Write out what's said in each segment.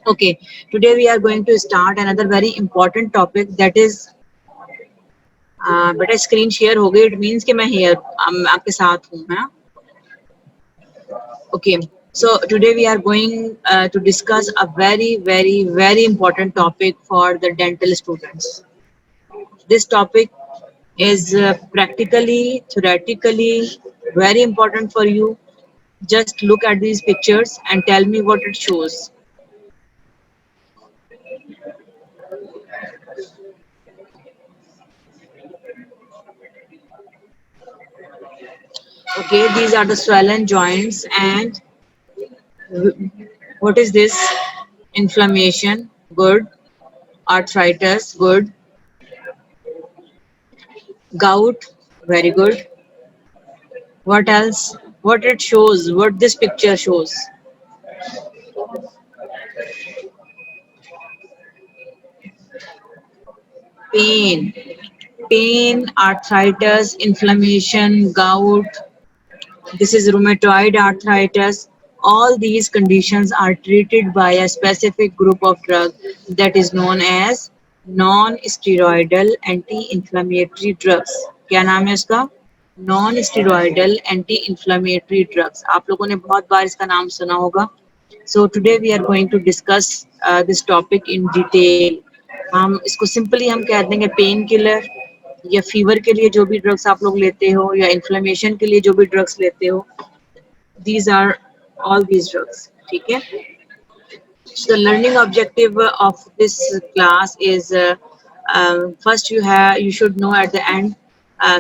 Okay, today we are going to start another very important topic that is बेटा screen share हो गई. It means कि मैं hair आपके साथ हूँ है. Okay, so today we are going to discuss a very important topic for the dental students. This topic is practically, theoretically very important for you. Just look at these pictures and tell me what it shows. Okay, these are the swollen joints. And what is this? Inflammation, good. Arthritis, good. Gout, very good. What else? What it shows, what this picture shows? Pain, pain, arthritis, inflammation, gout. This is rheumatoid arthritis. All these conditions are treated by a specific group of drugs that is known as non-steroidal anti-inflammatory drugs. क्या नाम है इसका? Non-steroidal anti-inflammatory drugs. आप लोगों ने बहुत बार इसका नाम सुना होगा. So today we are going to discuss this topic in detail. हम इसको सिंपली हम कह देंगे पेन किलर, या फीवर के लिए जो भी ड्रग्स आप लोग लेते हो, या इन्फ्लेमेशन के लिए जो भी ड्रग्स लेते हो, these are all these drugs. ठीक है. So the learning objective of this class is first you should know at the end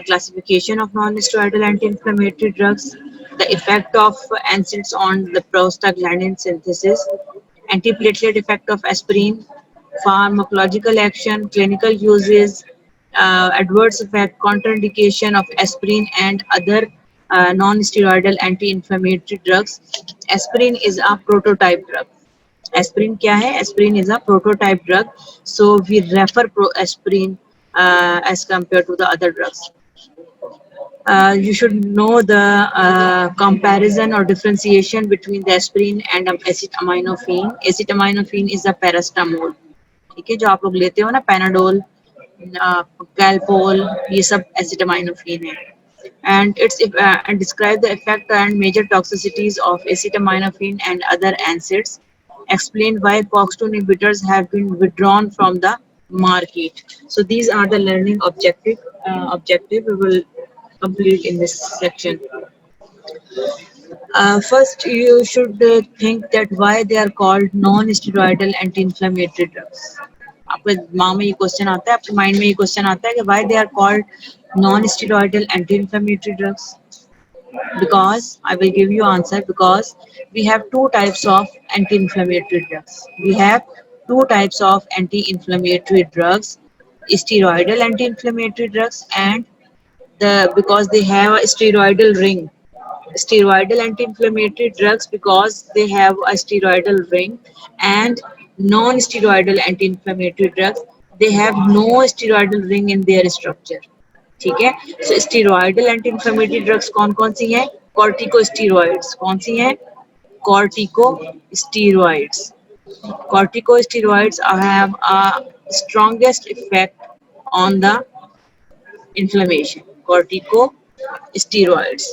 classification of non-steroidal anti-inflammatory drugs, the effect of NSAIDs on the prostaglandin synthesis, antiplatelet effect of aspirin, pharmacological action, clinical uses, adverse effect, contraindication of aspirin and other non-steroidal anti-inflammatory drugs. Aspirin is a prototype drug. Aspirin क्या है? Aspirin is a prototype drug, so we refer aspirin as compared to the other drugs. You should know the comparison or differentiation between the aspirin and acetaminophen. Acetaminophen is a paracetamol. ठीक है, जो आप लोग लेते हो ना, Panadol, Calpol, ये सब acetaminophen है. And and describe the effect and major toxicities of acetaminophen and other NSAIDs. Explain why COX-2 inhibitors have been withdrawn from the market. So these are the learning objective we will complete in this section. First, you should think that why they are called non-steroidal anti-inflammatory drugs. आपके दिमाग में ये question आता है, आपके mind में ये question आता है कि why they are called non-steroidal anti-inflammatory drugs? Because I will give you answer. Because we have two types of anti-inflammatory drugs. We have two types of anti-inflammatory drugs: steroidal anti-inflammatory drugs, and because they have a steroidal ring. Steroidal anti-inflammatory drugs because they have a steroidal ring, and non-steroidal anti-inflammatory drugs, they have no steroidal ring in their structure. ठीक है. So steroidal anti-inflammatory drugs कौन कौन सी हैं? Corticosteroids. कौन सी हैं? Corticosteroids. Corticosteroids have a strongest effect on the inflammation. Corticosteroids.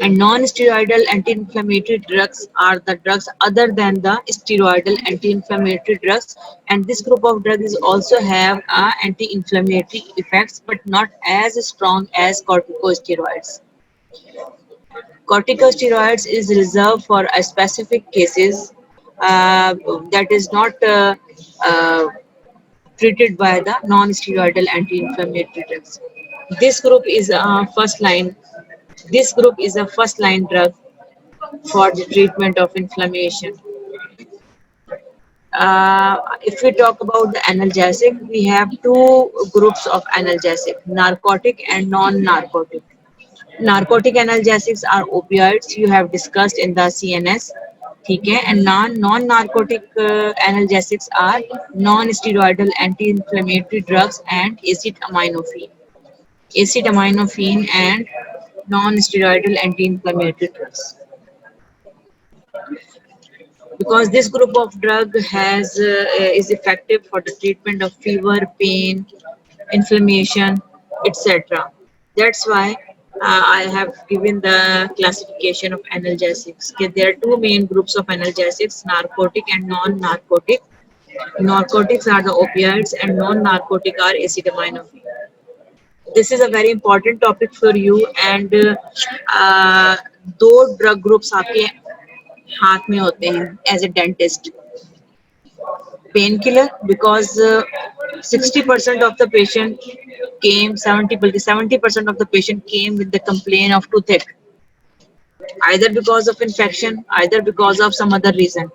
And non-steroidal anti-inflammatory drugs are the drugs other than the steroidal anti-inflammatory drugs, and this group of drugs also have anti-inflammatory effects but not as strong as corticosteroids. Corticosteroids is reserved for a specific cases that is not treated by the non-steroidal anti-inflammatory drugs. This group is a first line. This group is a first line drug for the treatment of inflammation. If we talk about the analgesic, we have two groups of analgesic: narcotic and non-narcotic. Narcotic analgesics are opioids you have discussed in the CNS. ठीक है. And non-narcotic analgesics are non-steroidal anti-inflammatory drugs and acetaminophen. Acetaminophen and non-steroidal anti-inflammatory drugs. because this group of drug has is effective for the treatment of fever, pain, inflammation, etc. That's why I have given the classification of analgesics. Okay, there are two main groups of analgesics: narcotic and non-narcotic. Narcotics are the opioids, and non-narcotic are acetaminophen. This is a very important topic for you, and uh, दो drug groups आपके हाथ में होते हैं as a dentist. Painkiller, because 60% of the patient came, 70% of the patient came with the complaint of toothache, either because of infection, either because of some other reason.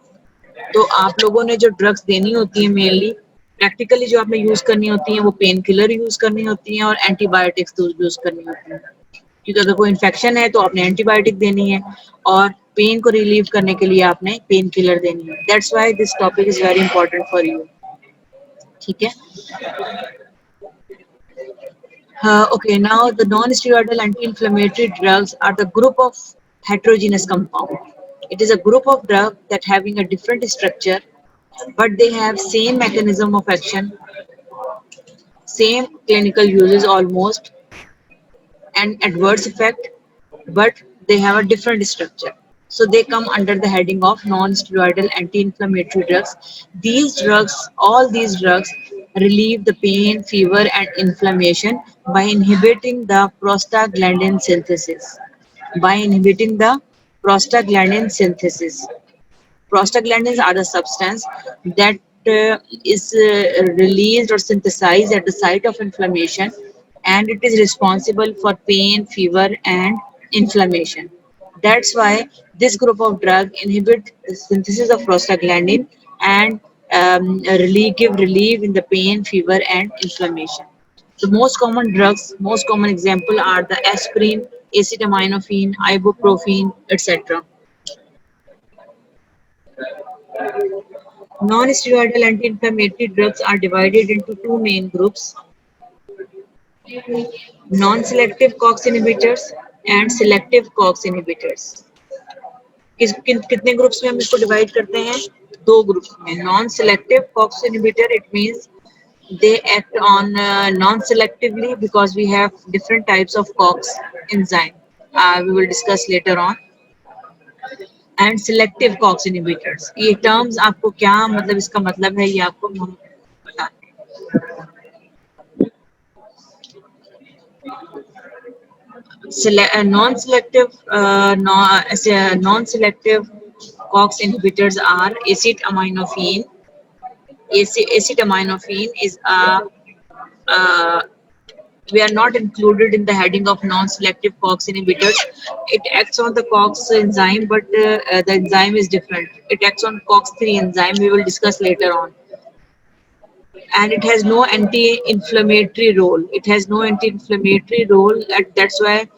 तो आप लोगों ने जो ड्रग्स देनी होती है मेनली प्रैक्टिकली जो आपने यूज करनी होती है वो पेन किलर यूज करनी होती है और एंटीबायोटिक्स यूज करनी होती है. क्योंकि अगर कोई इन्फेक्शन है तो आपने एंटीबायोटिक देनी है और पेन को रिलीव करने के लिए आपने पेन किलर देनी है. That's why this topic is very important for you. ठीक है. Okay, now the non-steroidal anti-inflammatory drugs are the group of heterogeneous compound. It is a group of drugs that having a different structure, but they have same mechanism of action, same clinical uses almost, and adverse effect, but they have a different structure. So they come under the heading of non-steroidal anti-inflammatory drugs. These drugs, all these drugs, relieve the pain, fever, and inflammation by inhibiting the prostaglandin synthesis. By inhibiting the prostaglandin synthesis. Prostaglandins are the substance that is released or synthesized at the site of inflammation, and it is responsible for pain, fever, and inflammation. That's why this group of drug inhibit the synthesis of prostaglandin and give relief in the pain, fever, and inflammation. The most common drugs, most common example are the aspirin, acetaminophen, ibuprofen, etc. Non-steroidal anti-inflammatory drugs are divided into two main groups: non-selective COX inhibitors and selective COX inhibitors. कितने groups में हम इसको divide करते हैं? दो groups में. Non-selective COX inhibitor, it means they act on non-selectively because we have different types of COX enzyme. We will discuss later on. And selective COX inhibitors. ये terms आपको क्या मतलब इसका मतलब है ये आपको हम बताते हैं. Non-selective COX inhibitors are acetaminophen. Acetaminophen is we are not included in the heading of non-selective COX inhibitors. It acts on the COX enzyme, but the enzyme is different. It acts on COX-3 enzyme. We will discuss later on. And it has no anti-inflammatory role. It has no anti-inflammatory role. That's why,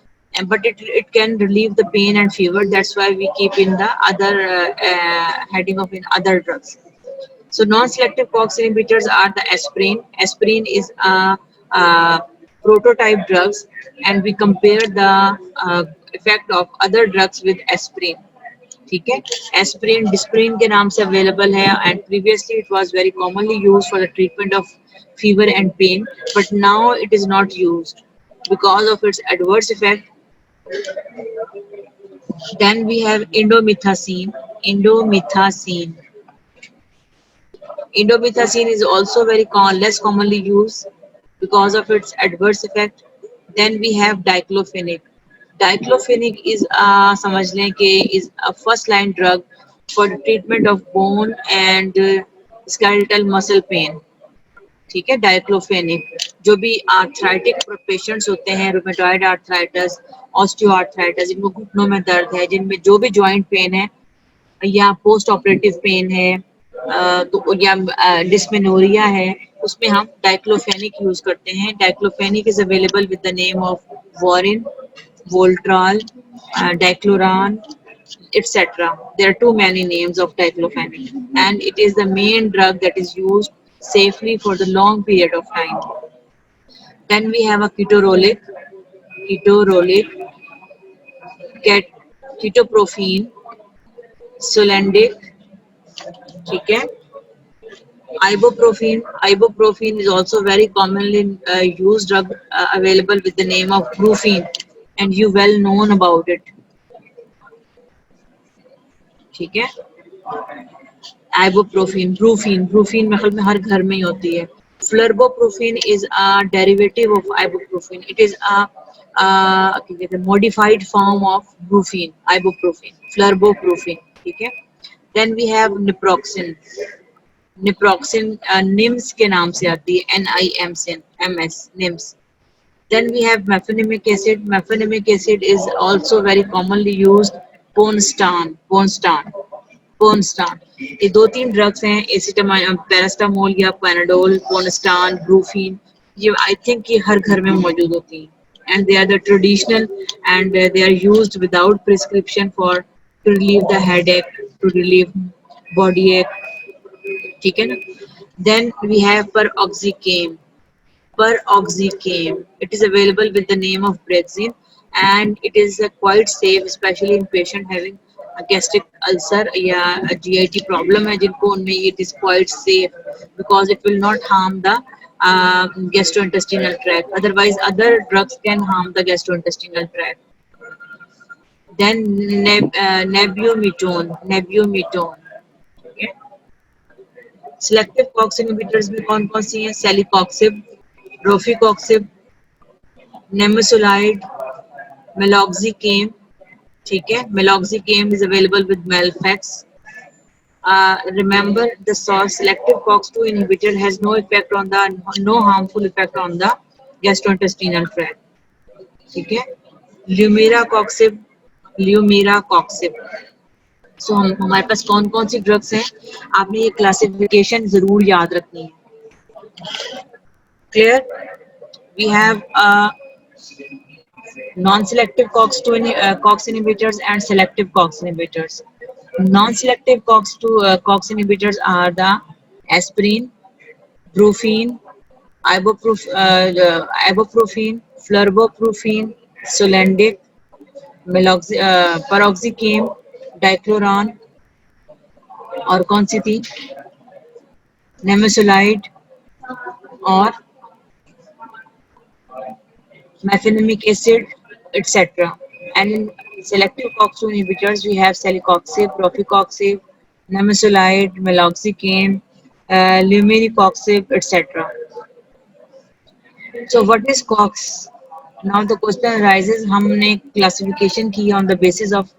but it can relieve the pain and fever. That's why we keep in the other heading of in other drugs. So non-selective COX inhibitors are the aspirin. Aspirin is a prototype drugs, and we compare the effect of other drugs with aspirin. ठीक है. Aspirin Disprin के नाम से available है and previously it was very commonly used for the treatment of fever and pain, but now it is not used because of its adverse effect. Then we have indomethacin. Indomethacin is also very less commonly used because of its adverse effect. Then we have diclofenac. Diclofenac is समझ लें कि is a first line drug for the treatment of bone and skeletal muscle pain. ठीक है. Diclofenac जो भी arthritic patients होते हैं, rheumatoid arthritis, osteoarthritis, जिनको घुटनों में दर्द है, जिनमें जो भी जॉइंट पेन है या पोस्ट ऑपरेटिव पेन है तो या डिस्मेनोरिया है, उसमें हम डाइक्लोफेनिक यूज करते हैं. Diclofenac is available with the name of Warin, Voltrol, Dicloran, etc. There are too many names of diclofenac, and it is the main drug that is used safely for the long period of time. Then we have a ketorolac, ketoprofen, solandic, ठीक है. Ibuprofen is also very commonly used drug available with the name of brufen, and you well known about it. ठीक है. Ibuprofen, brufen मेरे ख्याल में हर घर में ही होती है. Flurboprofen is a derivative of ibuprofen. It is a क्या कहते हैं, modified form of brufen, ibuprofen, flurboprofen. ठीक है. Then we have naproxen. Naproxen NIMS के नाम से आती है, NIMS, NIMS. Then we have mefenamic acid. Mefenamic acid is also very commonly used. पोनस्टान. ये दो तीन ड्रग्स हैं, एसिटामाइन, पैरास्टामोल या पैनाडोल, पोनस्टान, ब्रूफीन. ये आई थिंक ये हर घर में मौजूद होती हैं, and they are the traditional, and they are used without prescription for to relieve the headache, to relieve body ache. ठीक है ना. Then we have Paroxycam. It is available with the name of Brexin, and it is quite safe, especially in patient having a gastric ulcer या a GIT problem है जिनको, उनमें it is quite safe because it will not harm the gastrointestinal tract. Otherwise, other drugs can harm the gastrointestinal tract. Then nebumetone. Okay. Selective COX inhibitors में कौन कौन सी हैं? Celecoxib, रोफिकॉक्सिब, नेमेसोलाइड, मेलॉक्सिकेम. ठीक है. मेलॉक्सिकेम is available with Melphax. Remember, the selective COX-2 inhibitor has no harmful effect on the gastrointestinal tract. ठीक है. ल्यूमेराकॉक्सिब. सो हमारे पास कौन कौन सी ड्रग्स हैं, आपने ये क्लासिफिकेशन जरूर याद रखनी है. Clear? We have non-selective COX inhibitors and selective COX inhibitors. Non-selective COX inhibitors are the aspirin, brufen, ibuprofen, flurboprofen, Solendic, paroxycam, dicloran, और कौन सी थी? नेमेसोलाइड और mefenamic acid, etc. And in selective COX-2 inhibitors, we have celecoxib, roficoxib, nimesulide, meloxicam, lumiricoxib, etc. So what is COX? Now the question arises, हमने classification की on the basis of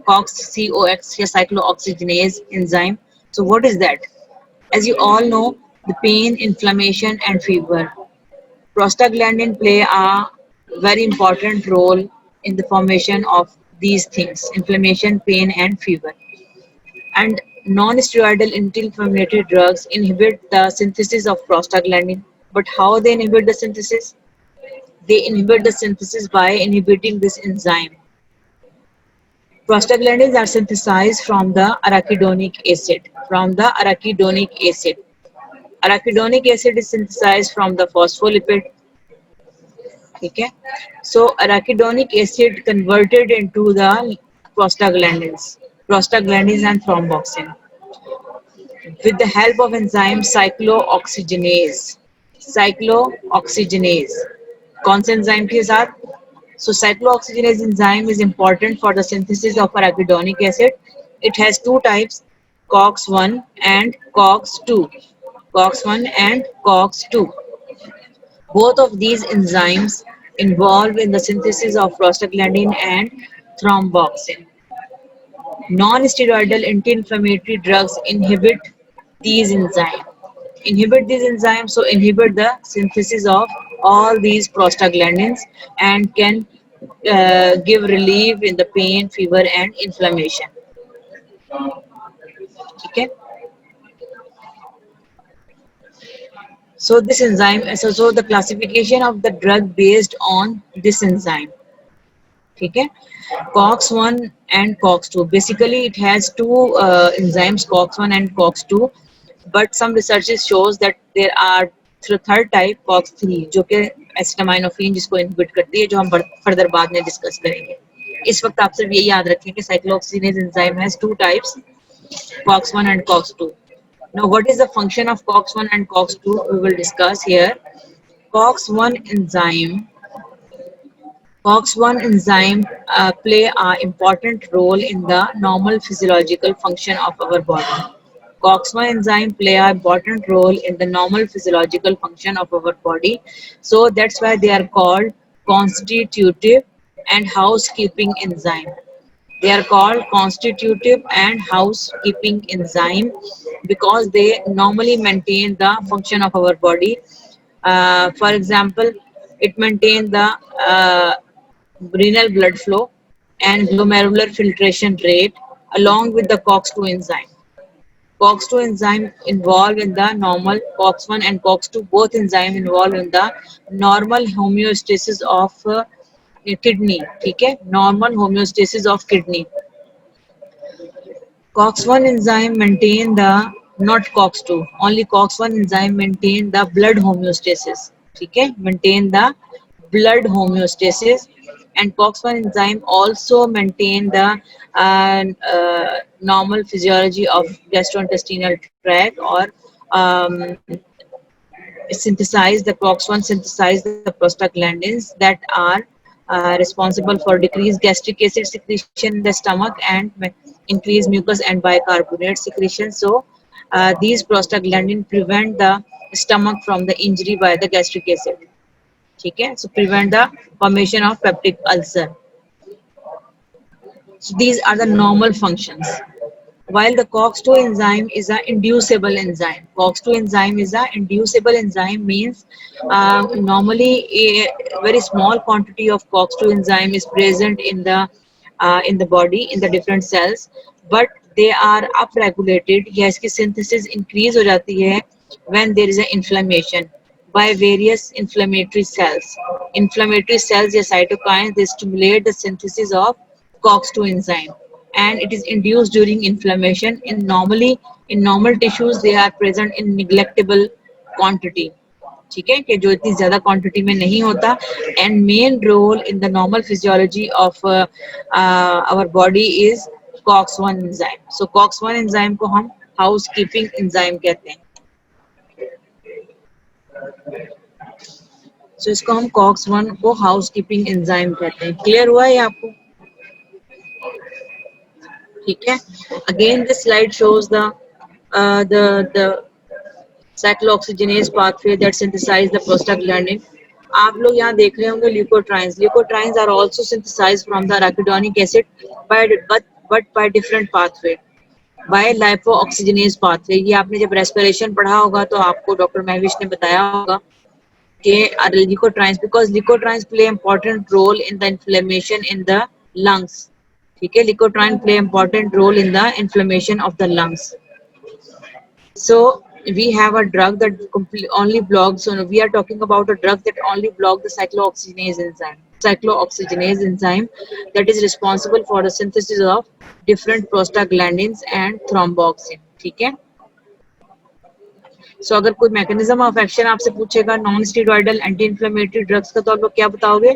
COX, या cyclooxygenase enzyme. So what is that? As you all know, the pain, inflammation, and fever. Prostaglandin play a very important role in the formation of these things: inflammation, pain, and fever. And non-steroidal anti-inflammatory drugs inhibit the synthesis of prostaglandin. But how they inhibit the synthesis? They inhibit the synthesis by inhibiting this enzyme. Prostaglandins are synthesized from the arachidonic acid. Arachidonic acid is synthesized from the phospholipid. Okay. So arachidonic acid converted into the prostaglandins and thromboxane with the help of enzyme cyclooxygenase. कौन से enzyme के साथ? So cyclooxygenase enzyme is important for the synthesis of arachidonic acid. It has two types, COX-1 and COX-2. Both of these enzymes involved in the synthesis of prostaglandin and thromboxane. Non-steroidal anti-inflammatory drugs inhibit these enzymes. So inhibit the synthesis of all these prostaglandins and can give relief in the pain, fever, and inflammation. Okay. So this enzyme, so the classification of the drug based on this enzyme. Okay. COX-1 and COX-2. Basically, it has two enzymes, COX-1 and COX-2. But some researches shows that there are third type, COX-3, जो कि acetaminophen जिसको inhibit करती है, जो हम further बाद में discuss करेंगे. इस वक्त आप सिर्फ ये याद रखें कि cyclooxygenase enzyme has two types, COX-1 and COX-2. Now, what is the function of COX-1 and COX-2? We will discuss here. COX-1 enzyme COX-1 enzyme play an important role in the normal physiological function of our body. COX-1 enzyme play an important role in the normal physiological function of our body. So that's why they are called constitutive and housekeeping enzyme. They are called constitutive and housekeeping enzyme because they normally maintain the function of our body. For example, it maintains the uh, renal blood flow and glomerular filtration rate along with the COX-2 enzyme. COX-2 enzyme involved in the normal COX-1 and COX-2 both enzyme involved in the normal homeostasis of kidney. ठीक है, normal homeostasis of kidney. COX-1 enzyme maintain the not COX-2 only COX-1 enzyme maintain the blood homeostasis. ठीक है, maintain the blood homeostasis, and COX-1 enzyme also maintain the normal physiology of gastrointestinal tract or um, synthesize the COX-1 synthesize the prostaglandins that are responsible for decreased gastric acid secretion in the stomach and increase mucus and bicarbonate secretion. So these prostaglandins prevent the stomach from the injury by the gastric acid. Okay, so prevent the formation of peptic ulcer. So these are the normal functions. While the COX-2 enzyme is an inducible enzyme. COX-2 enzyme is an inducible enzyme means normally a very small quantity of COX-2 enzyme is present in the body in the different cells, but they are upregulated. या इसकी synthesis increase हो जाती है when there is an inflammation by various inflammatory cells. Inflammatory cells या cytokines they stimulate the synthesis of COX-2 enzyme and it is induced during inflammation. In normal tissues they are present in neglectable quantity. ठीक है कि जो इतनी ज्यादा quantity में नहीं होता and main role in the normal physiology of our body is COX-1 enzyme. So COX-1 enzyme को हम हाउस कीपिंग एंजाइम कहते हैं. सो इसको हम COX-1 को हाउस कीपिंग एंजाइम कहते हैं. क्लियर हुआ है आपको? ठीक है. Again this slide shows the cyclooxygenase pathway that synthesize the prostaglandin. आप लोग यहाँ देख रहे होंगे leukotrienes. Leukotrienes are also synthesized from the arachidonic acid, but by different pathway, by lipooxygenase pathway. ये आपने जब respiration पढ़ा होगा तो आपको डॉक्टर महविश ने बताया होगा कि leukotrienes because leukotrienes play important role in the inflammation in the lungs. ठीक है, leukotriene play important role in the inflammation of the lungs. So we have a drug that only blocks. So we are talking about a drug that only blocks the cyclooxygenase enzyme. Cyclooxygenase enzyme that is responsible for the synthesis of different prostaglandins and thromboxane. ठीक है. So अगर कोई mechanism of action आपसे पूछेगा non steroidal anti inflammatory drugs का तो आप लोग क्या बताओगे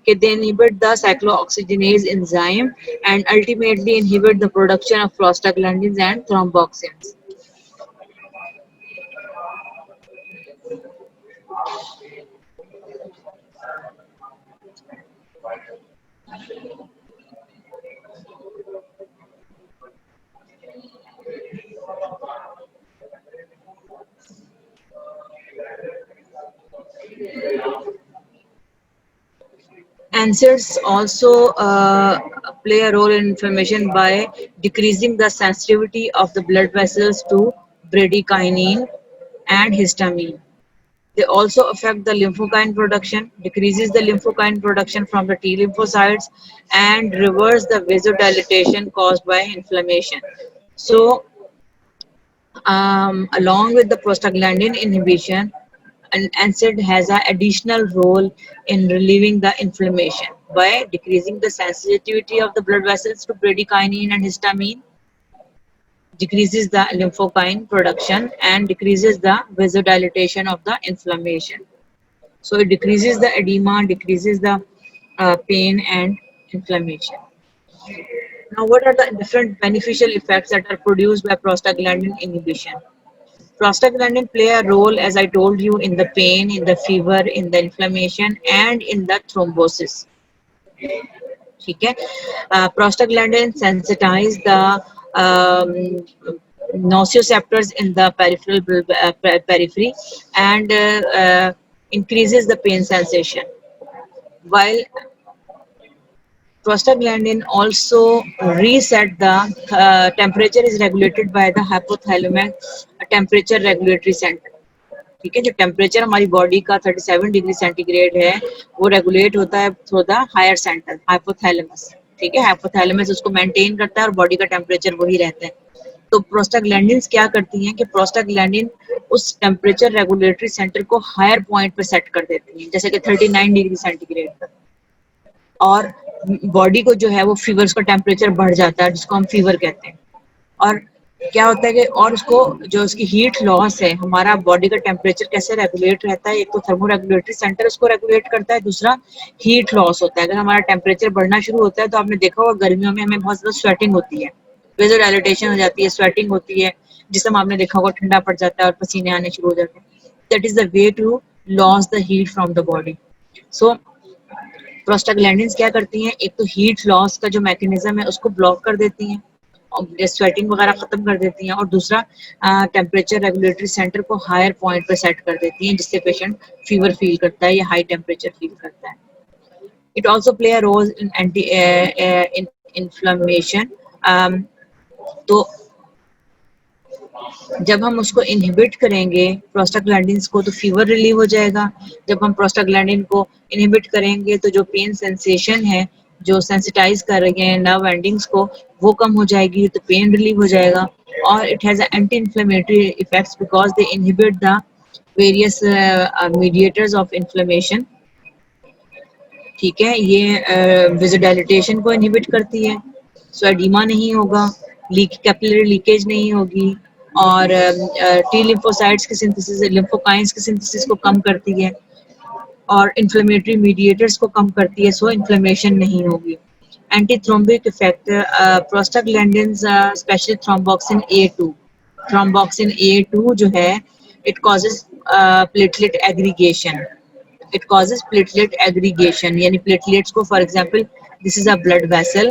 कि they inhibit the cyclooxygenase enzyme and ultimately inhibit the production of prostaglandins and thromboxanes. NSAIDs also play a role in inflammation by decreasing the sensitivity of the blood vessels to bradykinin and histamine. They also affect the lymphokine production, decreases the lymphokine production from the T lymphocytes, and reverse the vasodilatation caused by inflammation. So, along with the prostaglandin inhibition, an NSAID has an additional role in relieving the inflammation by decreasing the sensitivity of the blood vessels to bradykinin and histamine, decreases the lymphokine production, and decreases the vasodilatation of the inflammation. So it decreases the edema, decreases the pain and inflammation. Now, what are the different beneficial effects that are produced by prostaglandin inhibition? Prostaglandin play a role, as I told you, in the pain, in the fever, in the inflammation, and in the thrombosis. ठीक है. Prostaglandin sensitize the nociceptors in the periphery and increases the pain sensation. While prostaglandin also reset the temperature is regulated by the hypothalamus temperature regulatory center. ठीक है. जो temperature हमारी body का 37 degree centigrade है वो regulate होता है through the higher centre hypothalamus. ठीक है. हाइपोथैलेमस उसको मेंटेन करता है और बॉडी का टेम्परेचर वही रहता है. तो प्रोस्टाग्लैंडिन्स क्या करती हैं कि प्रोस्टाग्लैंडिन उस टेम्परेचर रेगुलेटरी सेंटर को हायर पॉइंट पे सेट कर देती हैं, जैसे कि 39 डिग्री सेंटीग्रेड पर. और बॉडी को जो है वो फीवर्स का टेम्परेचर बढ़ जाता है जिसको हम फीवर कहते हैं. और क्या होता है कि और उसको जो उसकी हीट लॉस है, हमारा बॉडी का टेम्परेचर कैसे रेगुलेट रहता है, एक तो थर्मो रेगुलेटरी सेंटर उसको रेगुलेट करता है, दूसरा हीट लॉस होता है. अगर हमारा टेम्परेचर बढ़ना शुरू होता है तो आपने देखा होगा गर्मियों में हमें बहुत ज्यादा स्वेटिंग होती है, वेजोडाइलेटेशन हो जाती है, स्वेटिंग होती है, जिसम आपने देखा होगा ठंडा पड़ जाता है और पसीने आने शुरू हो जाते हैं. That is the way to loss the heat from the body. So prostaglandins क्या करती हैं, एक तो हीट लॉस का जो मैकेनिज्म है उसको ब्लॉक कर देती हैं और स्वेटिंग वगैरह खत्म कर देती हैं, और दूसरा टेम्परेचर रेगुलेटरी सेंटर को हायर पॉइंट पर सेट कर देती हैं जिससे पेशेंट फीवर फील करता है या हाई टेम्परेचर फील करता है. It also play a role in anti inflammation. तो जब हम उसको इनहिबिट करेंगे प्रोस्टाग्लैंडिन्स को तो फीवर रिलीव हो जाएगा. जब हम प्रोस्टाग्लैंडिन को इनहिबिट करेंगे तो जो पेन सेंसेशन है, जो सेंसिटाइज कर रही है नर्व एंडिंग्स को, वो कम हो जाएगी तो पेन रिलीव हो जाएगा. और it has anti inflammatory effects because they inhibit the various mediators of inflammation. ठीक है. ये विजुडाइलेटेशन को इनहिबिट करती है, सो एडिमा नहीं होगा, कैपिलरी लीकेज नहीं होगी, और टी लिम्फोसाइट्स की सिंथेसिस, लिम्फोकाइंस की सिंथेसिस को कम करती है और इन्फ्लेमेटरी मीडिएटर्स को कम करती है, सो इन्फ्लेमेशन नहीं होगी. Anti thrombic effect. Prostaglandins specially thromboxane A2. Thromboxane A2 जो है it causes platelet aggregation. It causes platelet aggregation. यानी platelets को, for example, this is a blood vessel.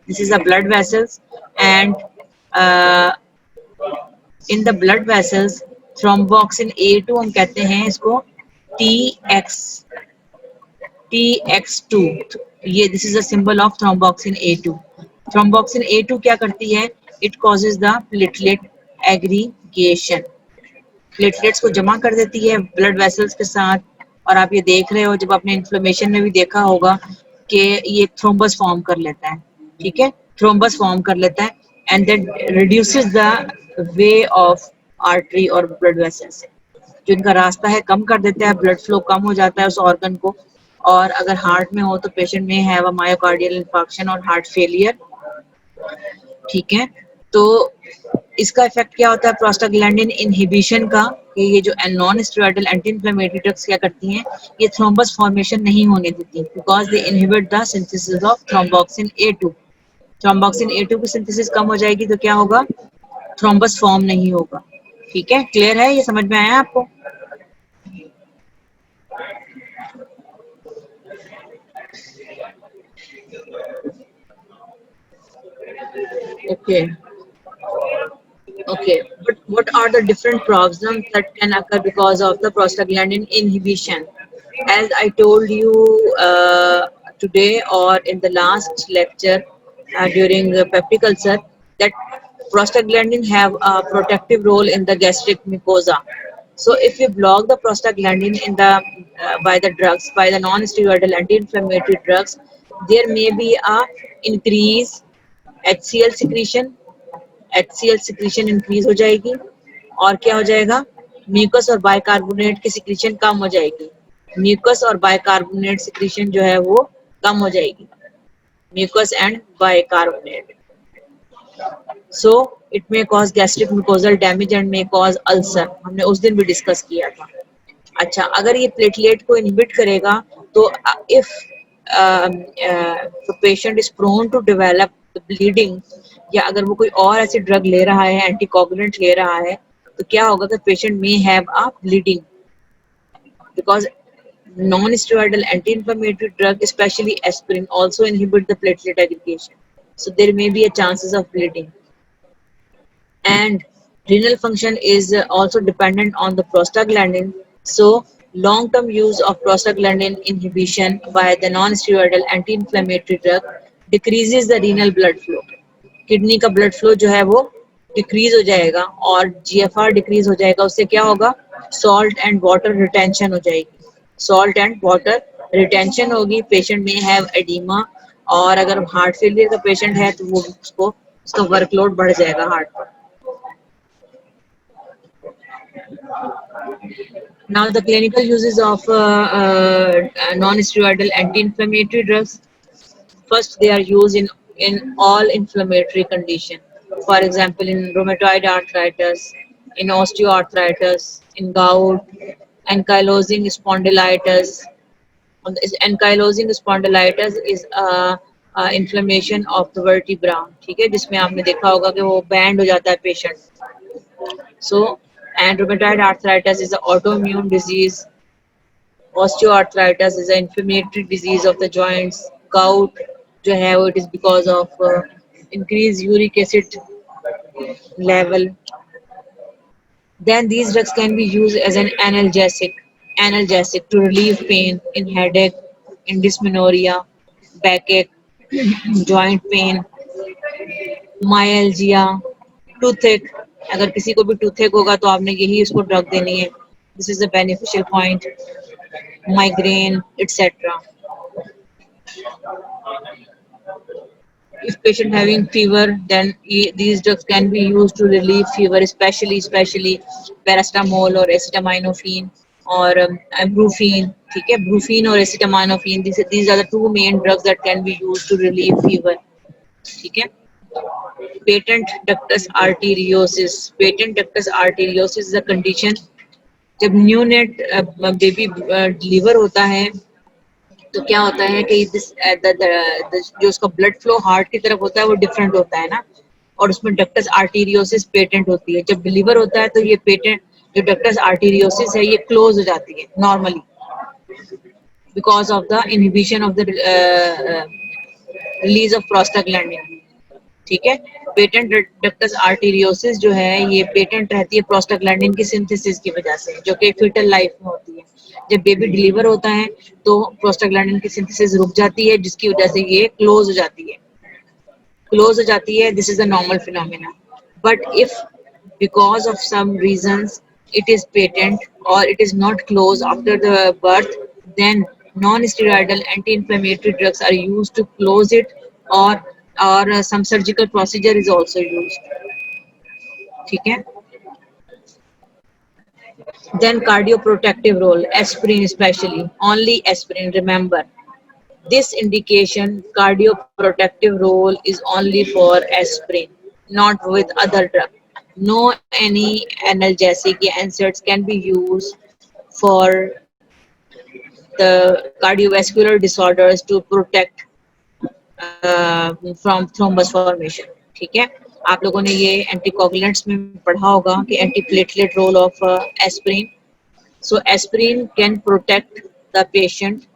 This is a blood vessels, and uh, in the blood vessels, thromboxane A2 हम कहते हैं इसको TX2. ये this is a symbol of thromboxane A2. Thromboxane A2 क्या करती है? It causes the platelet aggregation. Platelets को जमा कर देती है ब्लड वेसल्स के साथ. और आप ये देख रहे हो, जब आपने इन्फ्लेमेशन में भी देखा होगा कि ये थ्रोम्बस फॉर्म कर लेता है. ठीक है. थ्रोम्बस फॉर्म कर लेता है and that reduces the way of artery और ब्लड वेसल्स. जो इनका रास्ता है कम कर देता है, ब्लड फ्लो कम हो जाता है उस ऑर्गन को. और अगर हार्ट में हो तो पेशेंट में हैव अ मायोकार्डियल इंफार्क्शन और हार्ट फेलियर. ठीक है. तो इसका इफेक्ट क्या होता है प्रोस्टाग्लैंडिन इनहिबिशन का, कि ये जो non steroidal anti inflammatory drugs क्या करती हैं, ये थ्रोम्बस फॉर्मेशन नहीं होने देती because they inhibit the synthesis of thromboxane A2. Thromboxane A2 की सिंथेसिस कम हो जाएगी तो क्या होगा, थ्रोम्बस फॉर्म नहीं होगा. ठीक है. क्लियर है? ये समझ में आया आपको? Okay. Okay, but what are the different problems that can occur because of the prostaglandin inhibition? As I told you today or in the last lecture during the peptic ulcer, that prostaglandin have a protective role in the gastric mucosa. So if we block the prostaglandin in the by the drugs, by the non-steroidal anti-inflammatory drugs, there may be a increase HCl secretion. HCl secretion increase हो जाएगी और क्या हो जाएगा, mucus और bicarbonate की secretion कम हो जाएगी. म्यूकस और बाइकार्बोनेट सिक्रीशन जो है वो कम हो जाएगी, mucus and bicarbonate. So it may cause gastric mucosal damage and may cause ulcer. हमने उस दिन भी डिस्कस किया था. अच्छा, अगर ये प्लेटलेट को इनहिबिट करेगा तो if patient is prone to develop the bleeding, या अगर वो कोई और ऐसी ड्रग ले रहा है, एंटीकोगुलेंट ले रहा है, तो क्या होगा कि पेशेंट में have a bleeding, because non-steroidal anti-inflammatory drug, especially aspirin, also inhibit the platelet aggregation. So there may be a chances of bleeding. And renal function is also dependent on the prostaglandin. So long-term use of prostaglandin inhibition by the non-steroidal anti-inflammatory drug decreases the renal blood flow. Kidney का blood flow जो है वो decrease हो जाएगा और GFR decrease हो जाएगा. उससे क्या होगा, सॉल्ट एंड वाटर रिटेंशन हो जाएगी. सॉल्ट एंड वाटर रिटेंशन होगी, पेशेंट में हैव एडिमा. और अगर हार्ट फेलियर का पेशेंट है तो वो उसका वर्कलोड बढ़ जाएगा हार्ट पर. Now the clinical uses of non-steroidal anti-inflammatory drugs. First, they are used in all inflammatory condition. For example, in rheumatoid arthritis, in osteoarthritis, in gout, ankylosing spondylitis. Ankylosing spondylitis is inflammation of the vertebra. ठीक है, जिसमें आपने देखा होगा कि वो band हो जाता है patient. So, and rheumatoid arthritis is an autoimmune disease. Osteoarthritis is an inflammatory disease of the joints. Gout जो है वो it is because of increased uric acid level. Then these drugs can be used as an analgesic to relieve pain in headache, in dysmenorrhea, backache, joint pain, myalgia, toothache. अगर किसी को भी toothache होगा तो आपने यही उसको ड्रग देनी है. This is a beneficial point. Migraine, etc. If patient having fever, then these drugs can be used to relieve fever, especially paracetamol or acetaminophen or brufen. ठीक है, brufen or acetaminophen. These are the two main drugs that can be used to relieve fever. ठीक है. Patent ductus arteriosus. Patent ductus arteriosus is a condition जब neonate baby deliver होता है तो क्या होता है कि जो उसका ब्लड फ्लो हार्ट की तरफ होता है वो डिफरेंट होता है ना, और उसमें डक्टस आर्टीरियोसिस पेटेंट होती है. जब डिलीवर होता है तो ये पेटेंट जो डक्टस आर्टीरियोसिस है ये क्लोज हो जाती है normally because of the inhibition of the release of prostaglandin. ठीक है. पेटेंट डक्टस आर्टीरियोसिस जो है ये पेटेंट रहती है प्रोस्टाग्लैंडिन की सिंथेसिस की वजह से, जो कि फीटल लाइफ में होती है. जब बेबी डिलीवर होता है तो प्रोस्टाग्लैंडिन की सिंथेसिस रुक जाती है जिसकी वजह से ये क्लोज हो जाती है. This is a normal phenomena. But if because of some reasons it is patent or it is not closed after the birth, then non-steroidal anti-inflammatory drugs are used to close it, or some surgical procedure is also used. ठीक है. Then cardioprotective role, aspirin especially, only aspirin, remember. This indication, cardioprotective role, is only for aspirin, not with other drug. No any analgesic NSAIDs can be used for the cardiovascular disorders to protect from thrombus formation. ठीक है. आप लोगों ने ये anticoagulants में पढ़ा होगा कि antiplatelet role of aspirin. So aspirin can protect the patient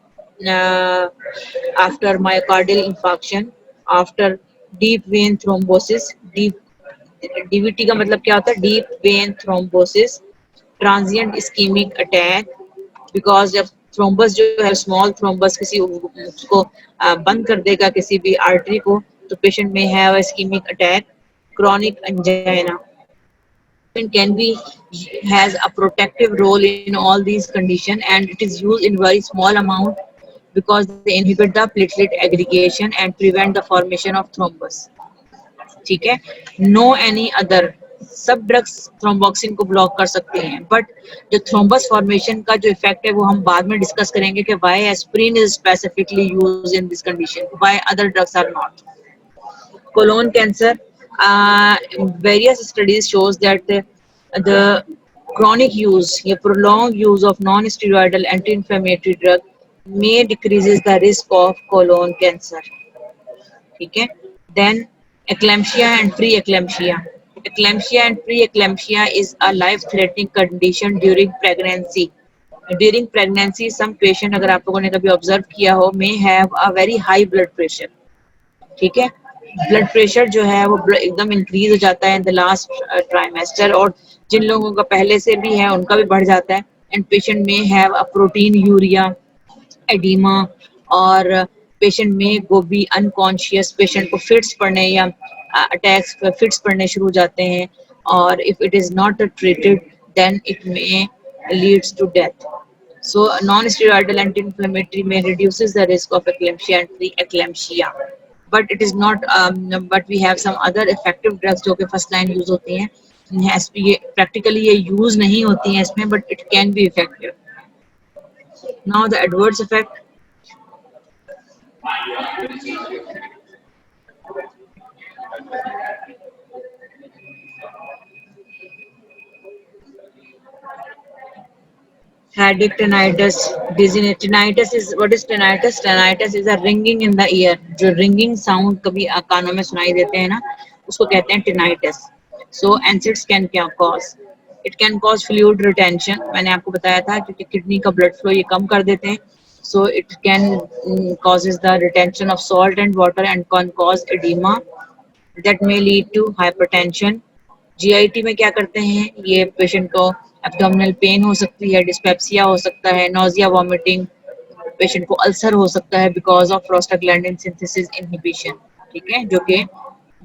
after myocardial infarction, after deep vein thrombosis. DVT का मतलब क्या होता है? Deep vein thrombosis, transient ischemic attack, because जब थ्रोम्बस जो है स्मॉल थ्रोम्बस किसी उसको बंद कर देगा किसी भी आर्टरी को, तो पेशेंट में have ischemic attack, chronic angina. Can be has a protective role in all these conditions, and it is used in very small amount because they inhibit the platelet aggregation and prevent the formation of thrombus. ठीक है. No any other. सब drugs thromboxane को block कर सकते हैं, but जो thrombus formation का जो इफेक्ट है वो हम बाद में डिस्कस करेंगे कि why aspirin is specifically used in this condition, why other drugs are not. Colon cancer, various studies shows that the chronic use या prolonged use of non-steroidal anti-inflammatory drug may decreases the risk of colon cancer. ठीक है. Then eclampsia and pre-eclampsia. Eclampsia and pre-eclampsia is a life-threatening condition during pregnancy. During pregnancy, some patient, अगर आप लोगों ने कभी observe किया हो, may have a very high blood pressure. ठीक है, ब्लड प्रेशर जो है वो एकदम इंक्रीज हो जाता है इन द लास्ट ट्राइमेस्टर, और जिन लोगों का पहले से भी है उनका भी बढ़ जाता है. एंड पेशेंट में have a protein urea, oedema, और पेशेंट में वो भी अनकॉन्शियस, पेशेंट को फिट्स पड़ने या अटैक्स फिट्स पड़ने शुरू हो जाते हैं, और if it is not treated then it may leads to death. So non-steroidal anti-inflammatory may reduces the risk of eclampsia and pre-eclampsia, but it is not. But we have some other effective drugs जो कि first line use होती हैं. ये practically ये use नहीं होती हैं इसमें, but it can be effective. Now the adverse effect. Headache, tinnitus, dizziness. Tinnitus is what is tinnitus? Tinnitus is a ringing in the ear. जो ringing sound कभी कानों में सुनाई देते हैं ना, उसको कहते हैं tinnitus. So NSAIDs can क्या cause? It can cause fluid retention. मैंने आपको बताया था क्योंकि किडनी का blood flow ये कम कर देते हैं. So it can causes the retention of salt and water and can cause edema that may lead to hypertension. GIT में क्या करते हैं, ये पेशेंट को एब्डोमिनल पेन हो सकती है, डिस्पेप्सिया हो सकता है, नोजिया, वॉमिटिंग, पेशेंट को अल्सर हो सकता है because of prostaglandin synthesis inhibition. ठीक है, जो कि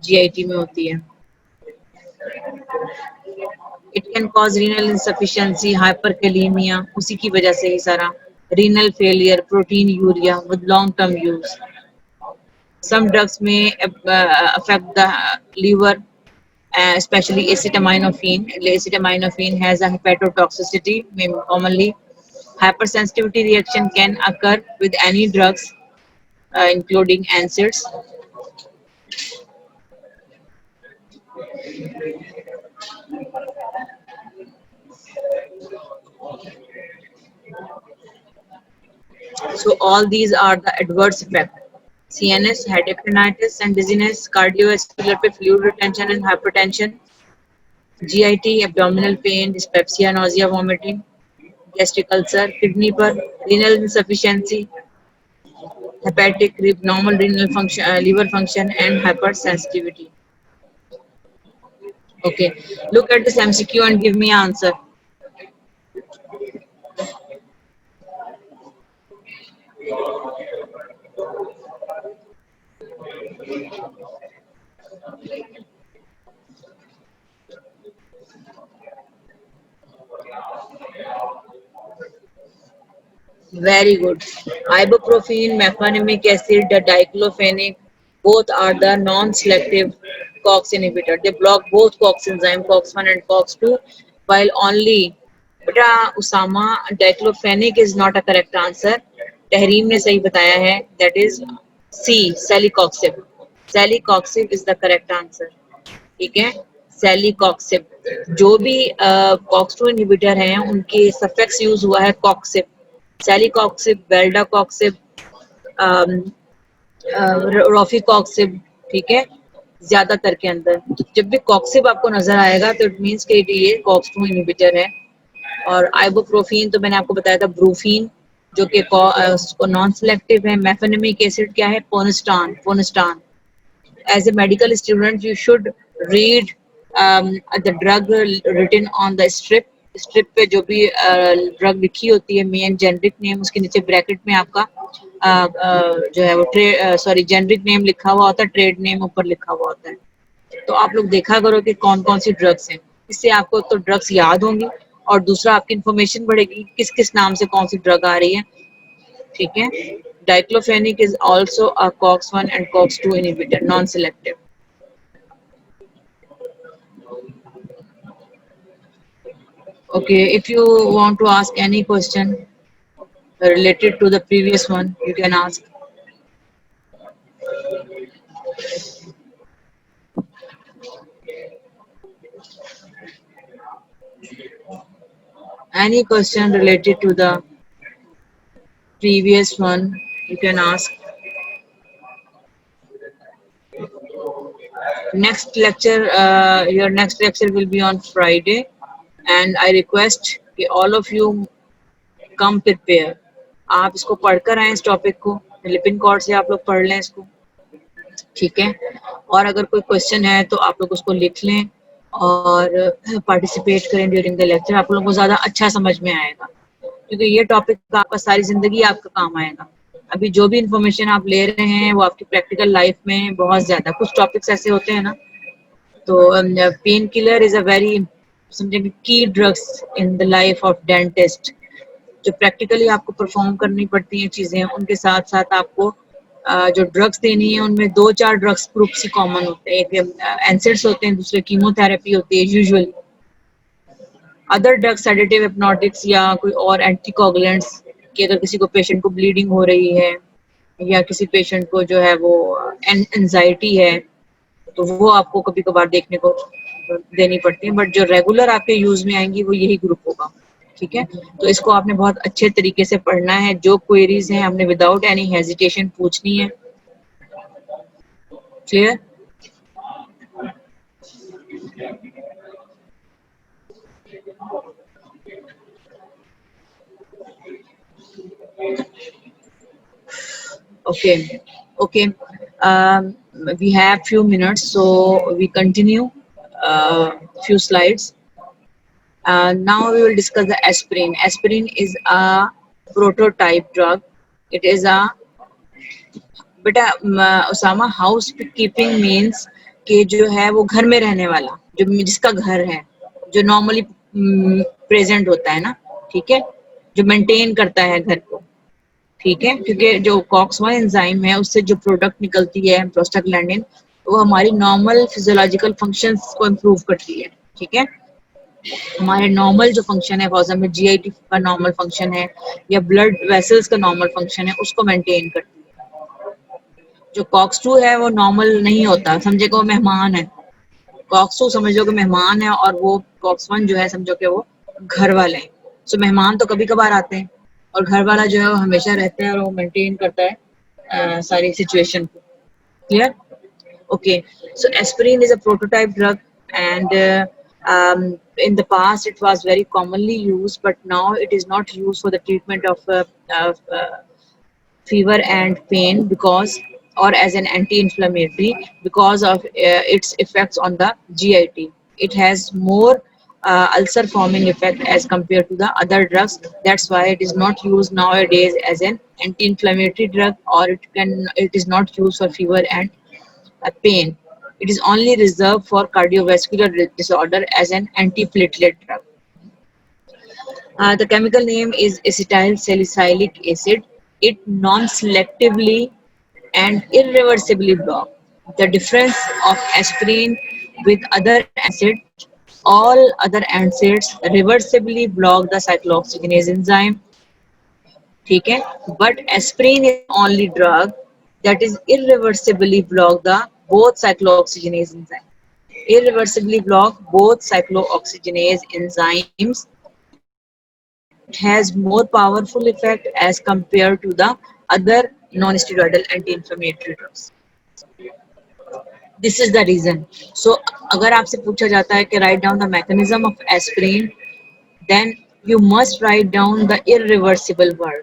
जीआईटी में होती है. It can cause renal insufficiency, hyperkalaemia, उसी की वजह से ही सारा renal failure, protein urea with long term use. Some drugs may affect the liver, especially acetaminophen. Acetaminophen has a hepatotoxicity, commonly. Hypersensitivity reaction can occur with any drugs, including NSAIDs. So all these are the adverse effects. CNS, headache, tinnitus and dizziness, cardiovascular fluid retention and hypertension, GIT, abdominal pain, dyspepsia, nausea, vomiting, gastric ulcer, kidney पर renal insufficiency, hepatic, normal renal function, liver function, and hypersensitivity. Okay, look at this MCQ and give me an answer. Very good. Ibuprofen, mefenamic acid, the diclofenac, both are the non-selective COX inhibitor. They block both COX enzyme, COX1 and COX2, while only beta Usama, diclofenac is not a correct answer. Tahreem ने सही बताया है. That is C, celecoxib. Celecoxib is the correct answer. ठीक है, celecoxib. जो भी COX2 inhibitor हैं, उनके सफिक्स यूज हुआ है coxib. Celecoxib, Valdacoxib, रोफिकॉक्सिब. ठीक है, ज्यादातर के अंदर तो जब भी कॉक्सिब आपको नजर आएगा तो इट मीन्स कि ये कॉक्स2 इनहिबिटर है. और आइबुप्रोफिन तो मैंने आपको बताया था ब्रूफिन, जो कि नॉन सिलेक्टिव है. मेफेनेमिक एसिड क्या है? पोनेस्टान. पोनेस्टान. As a medical student, you should read the drug written on the strip. Strip पे जो भी ड्रग लिखी होती है, मेन जेनरिक नेम, उसके नीचे ब्रैकेट में आपका जो है वो जेनरिक नेम लिखा हुआ होता है, ट्रेड नेम ऊपर लिखा हुआ होता है. तो आप लोग देखा करो कि कौन कौन सी ड्रग्स हैं. इससे आपको तो ड्रग्स याद होंगी, और दूसरा आपकी इन्फॉर्मेशन बढ़ेगी किस किस नाम से कौन सी ड्रग आ रही है. ठीक है, diclofenac is also a COX1 and COX2 inhibitor, non-selective. Okay, if you want to ask any question related to the previous one, you can ask. Any question related to the previous one, you can ask. Next lecture, your next lecture will be on Friday, and I request कि all of you come prepare. आप इसको पढ़कर आए इस topic को, Lipin cord से आप लोग पढ़ लें इसको, ठीक है। और अगर कोई क्वेश्चन है तो आप लोग उसको लिख लें और पार्टिसिपेट करें ड्यूरिंग द लेक्चर, आप लोगों को ज़्यादा अच्छा समझ में आएगा, क्योंकि ये टॉपिक आपका सारी ज़िंदगी आपका काम आएगा। अभी जो भी इंफॉर्मेशन आप ले रहे हैं वो आपकी प्रैक्टिकल लाइफ में बहुत ज़्यादा, कुछ टॉपिक्स ऐसे होते हैं ना, तो pain killer is a very समझेंगे की drugs in the life of dentist, जो प्रैक्टिकली आपको परफॉर्म करनी पड़ती हैं चीज़ें, उनके साथ साथ आपको जो ड्रग्स देनी है उनमें 2-4 ड्रग्स ग्रुप्स ही कॉमन होते हैं। एक एनसिड्स होते हैं, दूसरे कीमोथेरेपी होती है usually. Other drugs sedative, hypnotics या कोई और एंटीकोगुलेंट्स, कि अगर किसी को पेशेंट को ब्लीडिंग हो रही है या किसी पेशेंट को जो है वो एंजाइटी है, तो वो आपको कभी कभार देखने को देनी पड़ती है, बट जो रेगुलर आपके यूज में आएंगी वो यही ग्रुप होगा, ठीक है। तो इसको आपने बहुत अच्छे तरीके से पढ़ना है, जो क्वेरीज हैं हमने विदाउट एनी हेजिटेशन पूछनी है, clear. Okay, okay. We have few minutes, so we continue. Few slides. Now we will discuss the aspirin. Aspirin is a prototype drug. It is a बेटा उसामा, हाउस कीपिंग मीन्स कि जो है वो घर में रहने वाला, जो जिसका घर है, जो नॉर्मली प्रेजेंट होता है ना, ठीक है, जो मेंटेन करता है घर को, ठीक है, क्योंकि जो कॉक्स-1 एंजाइम है उससे जो प्रोडक्ट निकलती है प्रोस्टाग्लैंडिन, वो हमारी नॉर्मल फिजियोलॉजिकल फंक्शंस को इम्प्रूव करती है, ठीक है। हमारे नॉर्मल जो फंक्शन है, फॉर एग्जाम्पल जीआईटी का नॉर्मल फंक्शन है या ब्लड वेसल्स का नॉर्मल फंक्शन है, उसको मेंटेन करती है। जो कॉक्स-2 है वो नॉर्मल नहीं होता, समझे को मेहमान है। कॉक्स-2 समझ लो कि मेहमान है और वो कॉक्स-1 जो है समझो कि वो घर वाले हैं। सो मेहमान तो कभी कभार आते हैं और घर वाला जो है वो हमेशा रहता है और वो मेंटेन करता है सारी सिचुएशन को, clear. Okay, so aspirin is a prototype drug, and in the past it was very commonly used, but now it is not used for the treatment of fever and pain, because or as an anti-inflammatory, because of its effects on the GIT. It has more ulcer forming effect as compared to the other drugs. That's why it is not used nowadays as an anti-inflammatory drug, or it is not used for fever and pain. It is only reserved for cardiovascular disorder as an antiplatelet drug. The chemical name is acetyl salicylic acid. It non-selectively and irreversibly block. The difference of aspirin with other acid, all other acids reversibly block the cyclooxygenase enzyme, ठीक है, but aspirin is the only drug that is irreversibly block the both cyclooxygenase enzyme. Irreversibly block both cyclooxygenase enzymes. It has more powerful effect as compared to the other non-steroidal anti-inflammatory drugs. This is the reason. So अगर आपसे पूछा जाता है कि write down the mechanism of aspirin, then you must write down the irreversible word.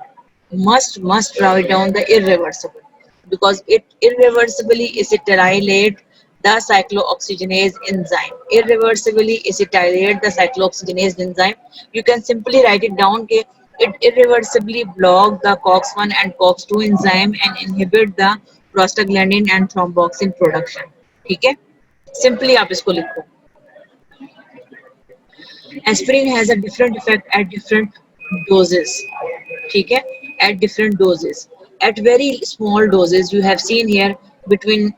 Must write down the irreversible, because it irreversibly acetylate the cyclooxygenase enzyme. Irreversibly acetylate the cyclooxygenase enzyme. You can simply write it down कि it irreversibly block the COX-1 and COX-2 enzyme and inhibit the prostaglandin and thromboxane production. ठीक है, simply आप इसको लिखो. Aspirin has a different effect at different doses, ठीक है, at different doses. At very small doses, you have seen here between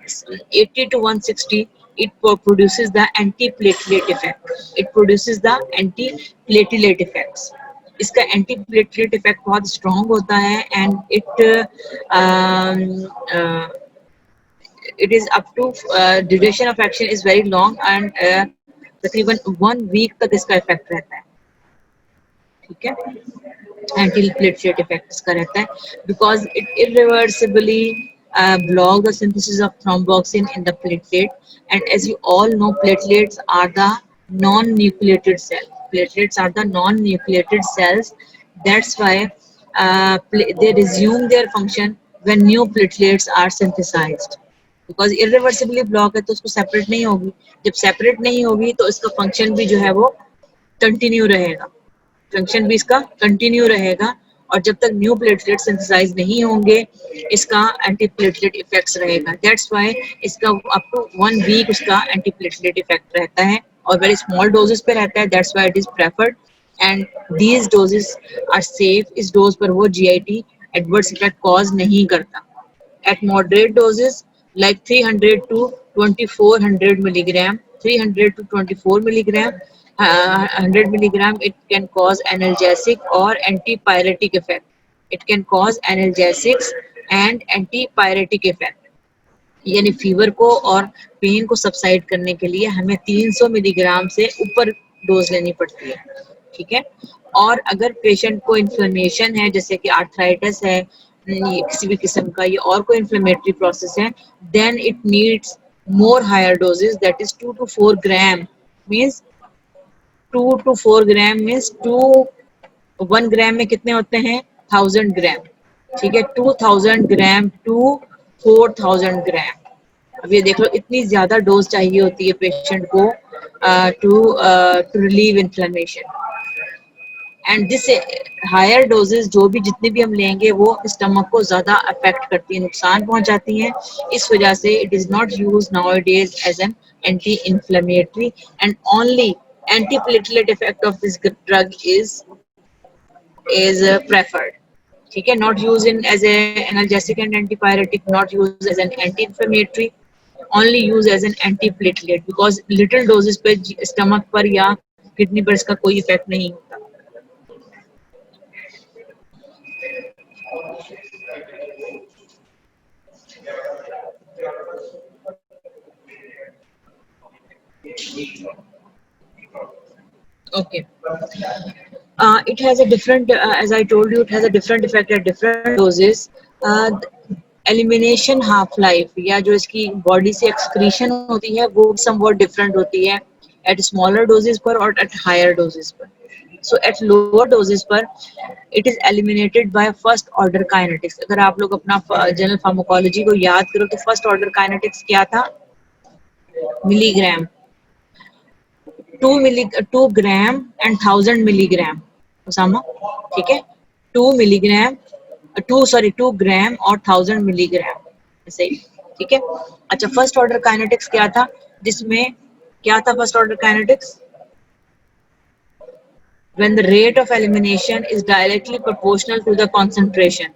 80 to 160, it produces the anti-platelet effect. It produces the anti-platelet effects. इसका anti-platelet effect बहुत strong होता है, and it is up to duration of action is very long, and तकरीबन 1 week तक इसका effect रहता है, ठीक है, एंटी प्लेटलेट इफेक्ट इसका रहता है, because it irreversibly block the synthesis of thromboxane in the platelet. And as you all know, platelets are the non-nucleated cell. Platelets are the non-nucleated cells. That's why they resume their function when new platelets are synthesized. Because irreversibly block है तो उसको separate नहीं होगी. जब separate नहीं होगी तो इसका फंक्शन भी जो है वो कंटिन्यू रहेगा. फंक्शन भी इसका कंटिन्यू रहेगा. और जब तक न्यू प्लेटलेट सिंथेसाइज नहीं होंगे इसका एंटी प्लेटलेट इफेक्ट्स रहेगा. दैट्स व्हाई इसका अप टू 1 वीक उसका एंटी प्लेटलेट इफेक्ट रहता है और वेरी स्मॉल डोजेस पे रहता है. That's why it is preferred and these doses are safe. इस डोज पर वो जीआईटी एडवर्स इफेक्ट कॉज नहीं करता. At moderate doses like 300 to 2400 milligram, 300 to 24 milligram, 100 milligram, it can cause analgesic or antipyretic effect. It can cause analgesics and antipyretic effect. यानी fever को और pen को subside करने के लिए हमें 300 मिलीग्राम से ऊपर डोज लेनी पड़ती है. ठीक है. और अगर पेशेंट को इन्फ्लेमेशन है जैसे कि आर्थराइटिस है किसी भी किस्म का ये और कोई इन्फ्लेमेटरी प्रोसेस है then it needs more higher doses that is 2 to 4 gram means 2 to 4 gram means 1 gram में कितने होते हैं 1000 ग्राम. ठीक है. 2000 ग्राम टू 4000 ग्राम. अब ये देख लो इतनी ज्यादा डोज चाहिए होती है पेशेंट को to relieve inflammation. And this higher doses जो भी जितने भी हम लेंगे वो स्टमक को ज्यादा अफेक्ट करती है नुकसान पहुंचाती हैं. इस वजह से it is not use nowadays as an anti inflammatory and only anti platelet effect of this drug is preferred. ठीक है. Not used in as a analgesic and antipyretic, not used as an anti-inflammatory, only used as an anti-platelet because little doses पे stomach पर या kidney पर इसका कोई effect नहीं होता. Okay. It has a different, as I told you, it has a different effect at different doses. Elimination half life या जो इसकी बॉडी से एक्सक्रीशन होती है वो somewhat different होती है at smaller doses पर और at higher doses पर. So at lower doses पर it is eliminated by first order kinetics. अगर आप लोग अपना जनरल फार्माकोलॉजी को याद करो तो फर्स्ट ऑर्डर काइनेटिक्स क्या था मिलीग्राम 2 ग्राम एंड 1000 मिलीग्राम उसामा. ठीक है. 2 ग्राम और 1000 मिलीग्राम ऐसे ही. ठीक है. अच्छा फर्स्ट ऑर्डर काइनेटिक्स क्या था जिसमें क्या था first order kinetics when the rate of elimination is directly proportional to the concentration.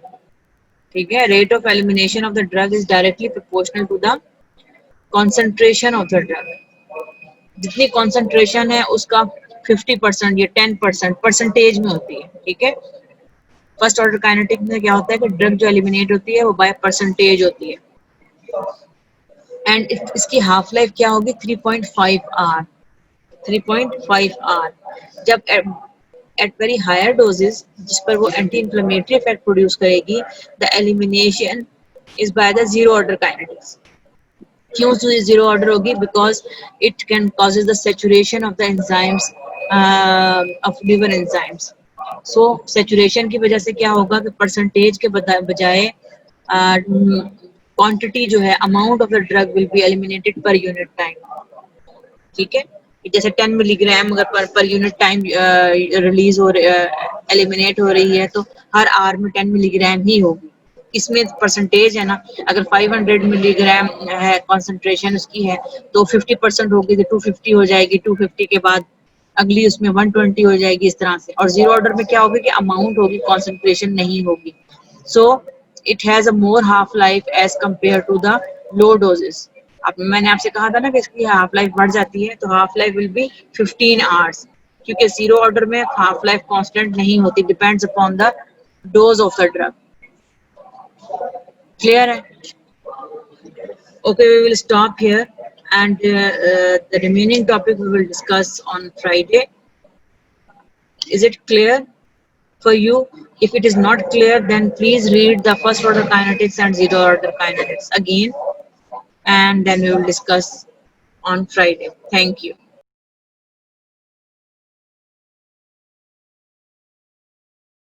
ठीक है. rate of elimination of the drug is directly proportional to the concentration of the drug. जितनी concentration है उसका 50% या 10% परसेंटेज में होती है. ठीक है. फर्स्ट ऑर्डर काइनेटिक में क्या होता है कि ड्रग जो एलिमिनेट होती है वो बाय परसेंटेज होती है एंड इसकी हाफ लाइफ क्या होगी 3.5 आवर. 3.5 आवर. जब एट वेरी हायर डोजेस जिस पर वो एंटी इन्फ्लेमेटरी इफेक्ट प्रोड्यूस करेगी the elimination is by the zero order kinetics. क्यों जीरो ऑर्डर होगी because it can causes the saturation of the enzymes of liver enzymes. So saturation की वजह से क्या होगा कि परसेंटेज के बजाय क्वांटिटी जो है amount of the drug will be eliminated per unit time. ठीक है. जैसे 10 मिलीग्राम अगर पर यूनिट टाइम रिलीज हो एलिमिनेट हो रही है तो हर आवर में 10 मिलीग्राम ही होगी. इसमें परसेंटेज है ना अगर 500 मिलीग्राम है कॉन्सेंट्रेशन उसकी है तो 50% होगी तो 250 हो जाएगी. 250 के बाद अगली उसमें 120 हो जाएगी इस तरह से. और जीरो ऑर्डर में क्या होगी कि अमाउंट होगी कॉन्सेंट्रेशन नहीं होगी. So it has a more half life as compare to the low doses. अब मैंने आपसे कहा था ना कि इसकी हाफ लाइफ बढ़ जाती है तो half life will be 15 hours क्योंकि जीरो ऑर्डर में हाफ लाइफ कांस्टेंट नहीं होती. Depends upon the dose of the drug. Clear है. Okay, we will stop here and the remaining topic we will discuss on Friday. Is it clear? for you. If it is not clear, then please read the first order kinetics and zero order kinetics again, and then we will discuss on Friday. Thank you.